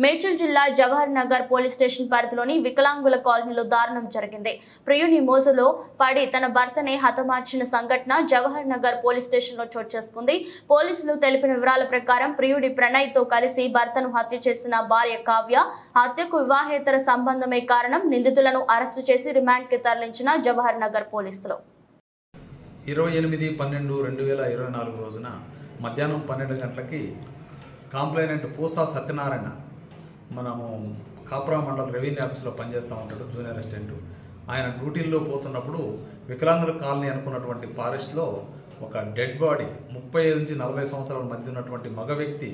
మేడ్చల్ జిల్లా Jawahar Nagar police station పరిధిలోని వికలాంగుల కాలనీలో దారుణం జరిగింది. ప్రియుని మోజులో పడి తన భర్తనే హతమార్చిన సంఘటన జవహర్ నగర్ పోలీస్ స్టేషన్లో చోటు చేసుకుంది. పోలీసులు తెలిపిన వివరాల ప్రకారం ప్రియుడి ప్రణయ్తో కలిసి భర్తను హత్య చేసిన భార్య కావ్య, హత్యకు వివాహేతర సంబంధమే కారణం. నిందితులను అరెస్టు చేసి రిమాండ్కి తరలించిన జవహర్ నగర్ పోలీసులు 28/12/2024 రోజున మధ్యాహ్నం 12 గంటలకి కాంప్లైనెంట్ పూసా సత్యనారాయణ మనము కాపురా మండల రెవెన్యూ ఆఫీస్లో పనిచేస్తూ ఉంటాడు, జూనియర్ అసిస్టెంట్. ఆయన డ్యూటీల్లో పోతున్నప్పుడు వికలాంగుల కాలనీ అనుకున్నటువంటి ఫారెస్ట్లో ఒక డెడ్ బాడీ 35 నుంచి 40 సంవత్సరాల మధ్య ఉన్నటువంటి మగ వ్యక్తి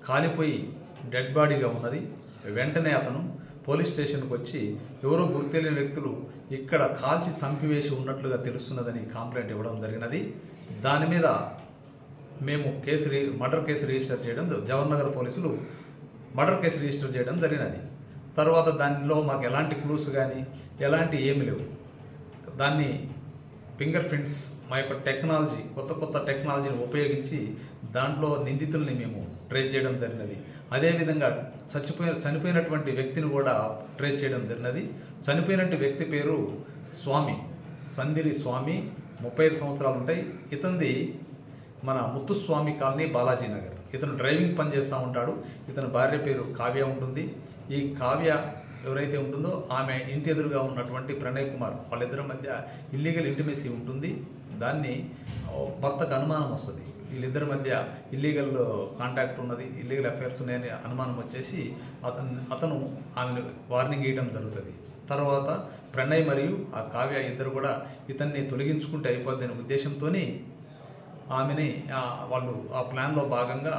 కాలిపోయి డెడ్ బాడీగా ఉన్నది. వెంటనే అతను పోలీస్ స్టేషన్కి వచ్చి ఎవరో గుర్తెలియని వ్యక్తులు ఇక్కడ కాల్చి చంపివేసి ఉన్నట్లుగా తెలుస్తున్నదని కంప్లైంట్ ఇవ్వడం జరిగినది. దాని మీద మేము మర్డర్ కేసు రిజిస్టర్ చేయడం, జవహర్ నగర్ పోలీసులు మర్డర్ కేసు రిజిస్టర్ చేయడం జరిగినది. తర్వాత దానిలో మాకు ఎలాంటి క్లూస్ కానీ ఎలాంటి ఏమి లేవు. దాన్ని ఫింగర్ ప్రింట్స్ మా యొక్క టెక్నాలజీ కొత్త టెక్నాలజీని ఉపయోగించి దాంట్లో నిందితుల్ని మేము ట్రేస్ చేయడం జరిగినది. అదేవిధంగా చనిపోయినటువంటి వ్యక్తిని కూడా ట్రేస్ చేయడం జరిగినది. చనిపోయినటువంటి వ్యక్తి పేరు స్వామి, సందిరి స్వామి, 35 సంవత్సరాలు ఉంటాయి. ఇతనిది మన ముత్తుస్వామి కాలనీ, బాలాజీ నగర్. ఇతను డ్రైవింగ్ పని చేస్తూ ఉంటాడు. ఇతని భార్య పేరు కావ్య ఉంటుంది. ఈ కావ్య ఎవరైతే ఉంటుందో ఆమె ఇంటి ఎదురుగా ఉన్నటువంటి ప్రణయ్ కుమార్, వాళ్ళిద్దరి మధ్య ఇల్లీగల్ ఇంటిమేసీ ఉంటుంది. దాన్ని భర్తకు అనుమానం వస్తుంది, వీళ్ళిద్దరి మధ్య ఇల్లీగల్ కాంటాక్ట్ ఉన్నది, ఇల్లీగల్ అఫైర్స్ ఉన్నాయని అనుమానం వచ్చేసి అతను ఆమెను వార్నింగ్ ఇవ్వడం జరుగుతుంది. తర్వాత ప్రణయ్ మరియు ఆ కావ్య ఇద్దరు కూడా ఇతన్ని తొలగించుకుంటే అయిపోద్దనే ఉద్దేశంతో ఆమెని వాళ్ళు ఆ ప్లాన్లో భాగంగా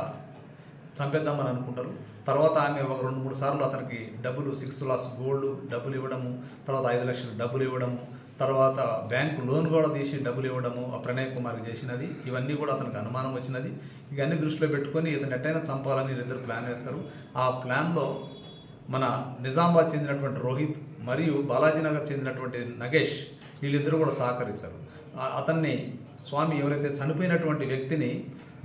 చంపేద్దామని అనుకుంటారు. తర్వాత ఆమె ఒక 2-3 సార్లు అతనికి డబ్బులు 6 lakhs గోల్డ్ డబ్బులు ఇవ్వడము, తర్వాత 5 లక్షలు డబ్బులు ఇవ్వడము, తర్వాత బ్యాంకు లోన్ కూడా తీసి డబ్బులు ఇవ్వడము ఆ ప్రణయ్ కుమార్కి చేసినది. ఇవన్నీ కూడా అతనికి అనుమానం వచ్చినది. ఇక అన్ని దృష్టిలో పెట్టుకొని ఇతను ఎట్టైనా చంపాలని వీళ్ళిద్దరు ప్లాన్ వేస్తారు. ఆ ప్లాన్లో మన నిజామాబాద్ చెందినటువంటి రోహిత్ మరియు బాలాజీనగర్ చెందినటువంటి నగేష్ వీళ్ళిద్దరూ కూడా సహకరిస్తారు. అతన్ని స్వామి ఎవరైతే చనిపోయినటువంటి వ్యక్తిని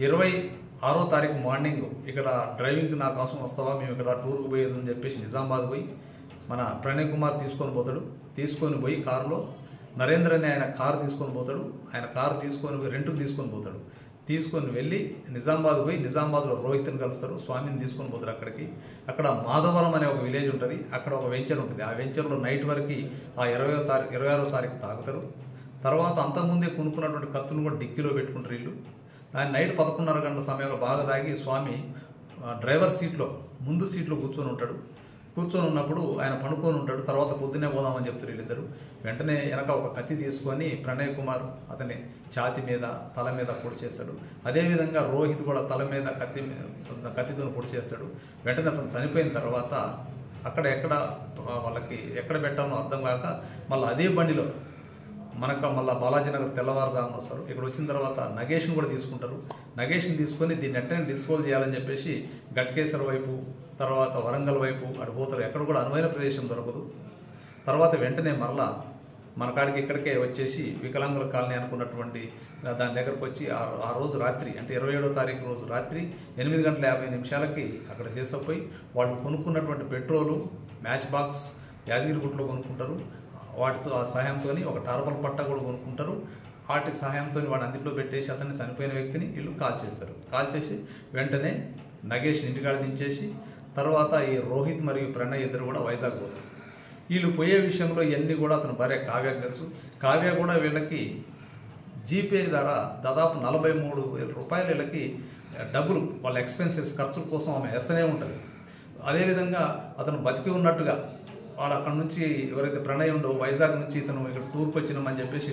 26వ తారీఖు మార్నింగ్ ఇక్కడ డ్రైవింగ్కి నా కోసం వస్తావా, మేము ఇక్కడ టూర్కి పోయేది అని చెప్పేసి నిజామాబాద్ పోయి మన ప్రణయ్ కుమార్ తీసుకొని పోయి కారులో నరేంద్ర అని ఆయన కారు తీసుకొని పోతాడు. ఆయన కారు తీసుకొని పోయి రెంట్కి తీసుకొని వెళ్ళి నిజామాబాద్ పోయి నిజామాబాద్లో రోహిత్ని కలుస్తారు. స్వామిని తీసుకొని పోతారు అక్కడికి. అక్కడ మాధవరం అనే ఒక విలేజ్ ఉంటుంది, అక్కడ ఒక వెంచర్ ఉంటుంది. ఆ వెంచర్లో నైట్ వరకు ఆ 26వ తారీఖు తాగుతారు. తర్వాత అంతకుముందే కొనుక్కున్నటువంటి కత్తును కూడా డిక్కీలో పెట్టుకుంటారు వీళ్ళు. ఆయన నైట్ 11:30 గంటల సమయంలో బాగా తాగి స్వామి డ్రైవర్ సీట్లో ముందు సీట్లో కూర్చొని ఉన్నప్పుడు ఆయన పడుకొని ఉంటాడు. తర్వాత పొద్దున్నే పోదామని చెప్తారు వీళ్ళిద్దరు. వెంటనే వెనక ఒక కత్తి తీసుకొని ప్రణయ్ కుమార్ అతని ఛాతి మీద తల మీద పొడి చేస్తాడు. అదేవిధంగా రోహిత్ కూడా తల మీద కత్తితో పొడి చేస్తాడు. వెంటనే అతను చనిపోయిన తర్వాత వాళ్ళకి ఎక్కడ పెట్టాలో అర్థం కాక మళ్ళీ అదే బండిలో మళ్ళీ బాలాజీనగర్ తెల్లవారుజామున వస్తారు. ఇక్కడ వచ్చిన తర్వాత నగేష్ని కూడా తీసుకుంటారు. నగేష్ని తీసుకొని దీన్ని ఎట్టనే డిస్పోజ్ చేయాలని చెప్పేసి గట్కేశ్వర వైపు, తర్వాత వరంగల్ వైపు అటు పోతారు. ఎక్కడ కూడా అనువైన ప్రదేశం దొరకదు. తర్వాత వెంటనే మరలా మన కాడికి ఇక్కడికే వచ్చేసి వికలాంగుల కాలనీ అనుకున్నటువంటి దాని దగ్గరకు వచ్చి ఆ రోజు రాత్రి అంటే 27వ తారీఖు రోజు రాత్రి 8:50 అక్కడ తీసుకుపోయి వాళ్ళు కొనుక్కున్నటువంటి పెట్రోలు, మ్యాచ్ బాక్స్ యాదగిరిగుట్టలో కొనుక్కుంటారు. వాటితో ఆ సహాయంతో ఒక టార్పల్ పట్ట కూడా కొనుక్కుంటారు. వాటి సహాయంతో వాడు అందులో పెట్టేసి అతన్ని చనిపోయిన వ్యక్తిని వీళ్ళు కాల్ చేసి వెంటనే నగేష్ ఇంటికాడ దించేసి తర్వాత ఈ రోహిత్ మరియు ప్రణయ్ ఇద్దరు కూడా వైజాగ్ పోతారు. వీళ్ళు పోయే విషయంలో ఇవన్నీ కూడా అతని భార్య కావ్యకు తెలుసు. కావ్య కూడా వీళ్ళకి జీపే ద్వారా దాదాపు 43,000 రూపాయలు వీళ్ళకి డబ్బులు వాళ్ళ ఎక్స్పెన్సెస్ ఖర్చుల కోసం ఆమె వేస్తూనే ఉంటుంది. అదేవిధంగా అతను బతికి ఉన్నట్టుగా వాడు అక్కడ నుంచి ఎవరైతే ప్రణయ్ ఉండో వైజాగ్ నుంచి ఇతను ఇక్కడ టూర్కి వచ్చినామని చెప్పేసి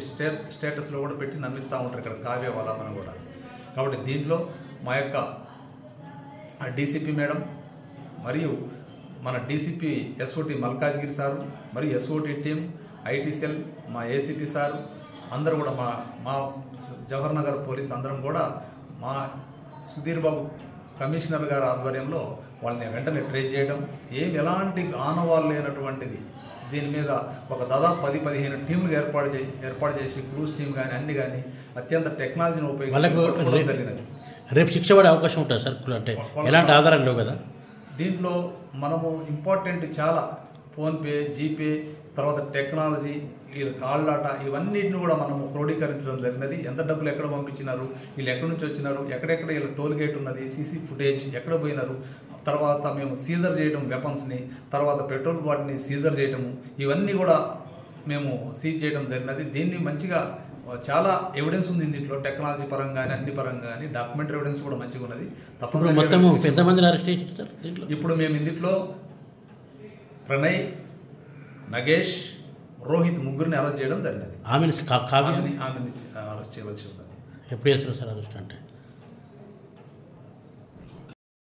స్టేటస్లో కూడా పెట్టి నమ్మిస్తూ ఉంటారు ఇక్కడ కావ్య వాళ్ళ మనం కూడా. కాబట్టి దీంట్లో మా యొక్క డీసీపీ మేడం మరియు మన డీసీపీ ఎస్ఓటీ మల్కాజ్గిరి సారు మరియు ఎస్ఓటీ టీం, ఐటీ సెల్, మా ఏసీపీ సారు అందరూ కూడా మా జవహర్ నగర్ పోలీస్ అందరం కూడా మా సుధీర్ బాబు కమిషనర్ గారి ఆధ్వర్యంలో వాళ్ళని వెంటనే ట్రేస్ చేయడం, ఎలాంటి ఆనవాళ్ళు లేనటువంటిది దీని మీద ఒక దాదాపు 10-15 టీంలు ఏర్పాటు చేసి క్రూజ్ టీం కానీ అన్ని కానీ అత్యంత టెక్నాలజీని ఉపయోగించి జరిగినది. రేపు శిక్ష పడే అవకాశం ఉంటుంది సార్, అంటే ఎలాంటి ఆధారాలు లేవు కదా. దీంట్లో మనము ఇంపార్టెంట్ చాలా ఫోన్పే, జీపే, తర్వాత టెక్నాలజీ, వీళ్ళ కాల్ డాటా ఇవన్నిటిని కూడా మనము క్రోడీకరించడం జరిగినది. ఎంత డబ్బులు ఎక్కడ పంపించినారు, వీళ్ళు ఎక్కడి నుంచి వచ్చినారు, ఎక్కడెక్కడ వీళ్ళ టోల్ గేట్ ఉన్నది, సీసీ ఫుటేజ్ ఎక్కడ పోయినారు, తర్వాత మేము సీజర్ చేయడం వెపన్స్ని, తర్వాత పెట్రోల్ బాటిల్ని సీజర్ చేయడము, ఇవన్నీ కూడా మేము సీజ్ చేయడం జరిగినది. దీన్ని మంచిగా చాలా ఎవిడెన్స్ ఉంది దీంట్లో, టెక్నాలజీ పరంగా కానీ అన్ని పరంగా కానీ డాక్యుమెంటరీ ఎవిడెన్స్ కూడా మంచిగా ఉన్నది. ఇప్పుడు మేము ఇందులో ప్రణయ్, నగేష్, రోహిత్ ముగ్గురిని అరెస్ట్ చేయడం జరిగినది. ఆమెను ఆమెని అరెస్ట్ చేయవలసి ఉన్నది. ఎప్పుడు చేస్తారు సార్ అరెస్ట్ అంటే?